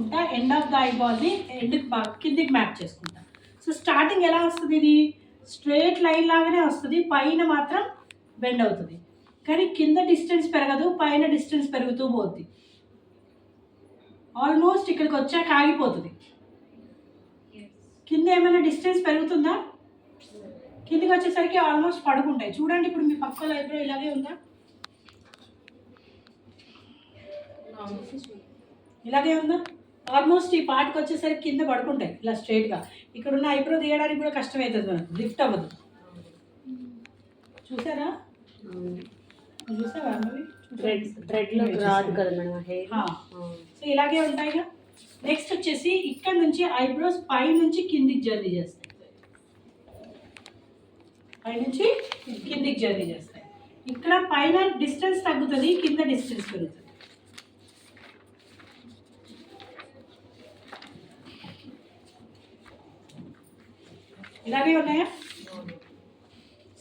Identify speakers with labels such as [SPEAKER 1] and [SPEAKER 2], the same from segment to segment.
[SPEAKER 1] చేసుకుంటా, end of the ఐబాల్ని కిందికి map చేసుకుంటా. సో స్టార్టింగ్ ఎలా వస్తుంది, ఇది స్ట్రేట్ లైన్ లాగానే వస్తుంది, పైన మాత్రం బెండ్ అవుతుంది. కానీ కింద డిస్టెన్స్ పెరగదు, పైన డిస్టెన్స్ పెరుగుతూ పోతుంది. ఆల్మోస్ట్ ఇక్కడికి వచ్చాక ఆగిపోతుంది. కింద ఏమైనా డిస్టెన్స్ పెరుగుతుందా? కిందికి వచ్చేసరికి ఆల్మోస్ట్ పడుకుంటాయి. చూడండి ఇప్పుడు మీ పక్కల ఐబ్రో ఇలాగే ఉందా? ఇలాగే ఉందా? ఆల్మోస్ట్ ఈ పార్ట్కి వచ్చేసరికి కింద పడుకుంటాయి ఇలా స్ట్రైట్గా. ఇక్కడ ఉన్న ఐబ్రో తీయడానికి కూడా కష్టమవుతుంది, మనకు లిఫ్ట్ అవ్వదు. చూసారా? చూసావా
[SPEAKER 2] రాదు కదా మేడం హెయిర్.
[SPEAKER 1] సో ఇలాగే ఉంటాయిగా. నెక్స్ట్ వచ్చేసి ఇక్కడ నుంచి ఐబ్రోస్ పై నుంచి కిందికి జర్నీ చేస్తాయి, పైనుంచి కిందికి జర్నీ చేస్తాయి. ఇక్కడ పైన డిస్టెన్స్ తగ్గుతుంది, కింద డిస్టెన్స్ పెరుగుతుంది. ఇలాగే ఉన్నాయా?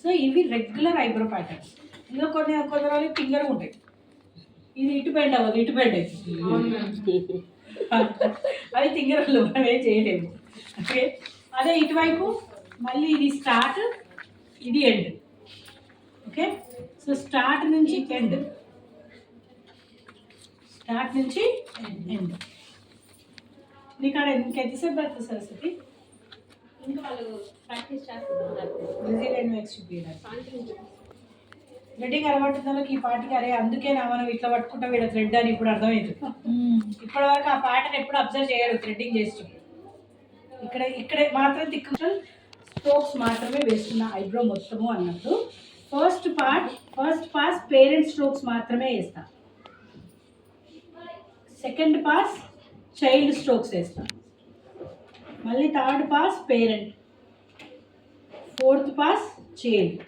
[SPEAKER 1] సో ఇవి రెగ్యులర్ ఐబ్రో ప్యాటర్న్స్. ఇందులో కొన్ని రోజులు ఫింగర్ ఉంటాయి, ఇది ఇటు బెండ్ అవ్వదు, ఇటు బెండ్ అవుతుంది. అవి ఫింగర్లు మనం ఏం చేయలేము. ఓకే, అదే ఇటువైపు మళ్ళీ ఇది స్టార్ట్, ఇది ఎండ్. ఓకే, సో స్టార్ట్ నుంచి ఎండ్, స్టార్ట్ నుంచి ఎండ్. నీకు అక్కడ ఇంకెంతసేపు పడుతుంది సరస్వతి?
[SPEAKER 2] ఇంకా వాళ్ళు ప్రాక్టీస్ చేస్తున్నారు.
[SPEAKER 1] థ్రెడ్డింగ్ అలవాటున్న ఈ పాటకి అరే అందుకే నా మనం ఇట్లా పట్టుకుంటా వీళ్ళ థ్రెడ్ అని ఇప్పుడు అర్థమైంది. ఇప్పటి వరకు ఆ పాటను ఎప్పుడు అబ్జర్వ్ చేయడు థ్రెడ్డింగ్ చేస్తూ. ఇక్కడే మాత్రం తిక్కు స్ట్రోక్స్ మాత్రమే వేస్తున్న ఐబ్రో మొత్తము అన్నట్టు. ఫస్ట్ పాస్ పేరెంట్ స్ట్రోక్స్ మాత్రమే వేస్తా, సెకండ్ పాస్ చైల్డ్ స్ట్రోక్స్ వేస్తా, మళ్ళీ third pass parent, fourth pass child,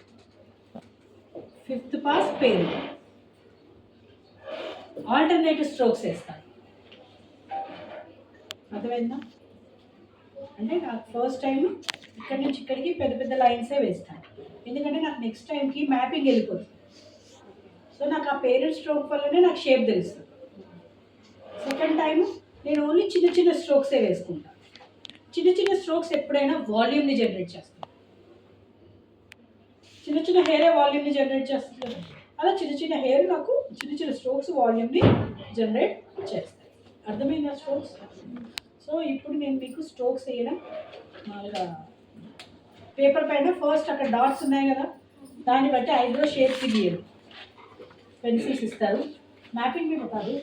[SPEAKER 1] fifth pass parent. Alternative strokes వేస్తాను. అర్థమైందా? అంటే నాకు ఫస్ట్ టైం ఇక్కడి నుంచి ఇక్కడికి పెద్ద పెద్ద లైన్సే వేస్తాను, ఎందుకంటే నాకు నెక్స్ట్ టైంకి మ్యాపింగ్ వెళ్ళిపోతుంది. సో నాకు ఆ పేరెంట్ స్ట్రోక్ వల్లనే నాకు షేప్ తెలుస్తుంది. సెకండ్ టైం నేను ఓన్లీ చిన్న చిన్న స్ట్రోక్సే వేసుకుంటాను. చిన్న చిన్న స్ట్రోక్స్ ఎప్పుడైనా వాల్యూమ్ని జనరేట్ చేస్తాను. చిన్న చిన్న హెయిరే వాల్యూమ్ని జనరేట్ చేస్తుంది. అలా చిన్న చిన్న హెయిర్ నాకు చిన్న చిన్న స్ట్రోక్స్ వాల్యూమ్ని జనరేట్ చేస్తాయి. అర్థమైందా స్ట్రోక్స్? సో ఇప్పుడు నేను మీకు స్ట్రోక్స్ వేయడం మామూలుగా పేపర్ పైన ఫస్ట్ అక్కడ డాట్స్ ఉన్నాయి కదా, దాన్ని బట్టి ఐబ్రో షేప్కి గీయరు, పెన్సిల్స్ ఇస్తారు. మ్యాపింగ్ మేము కాదు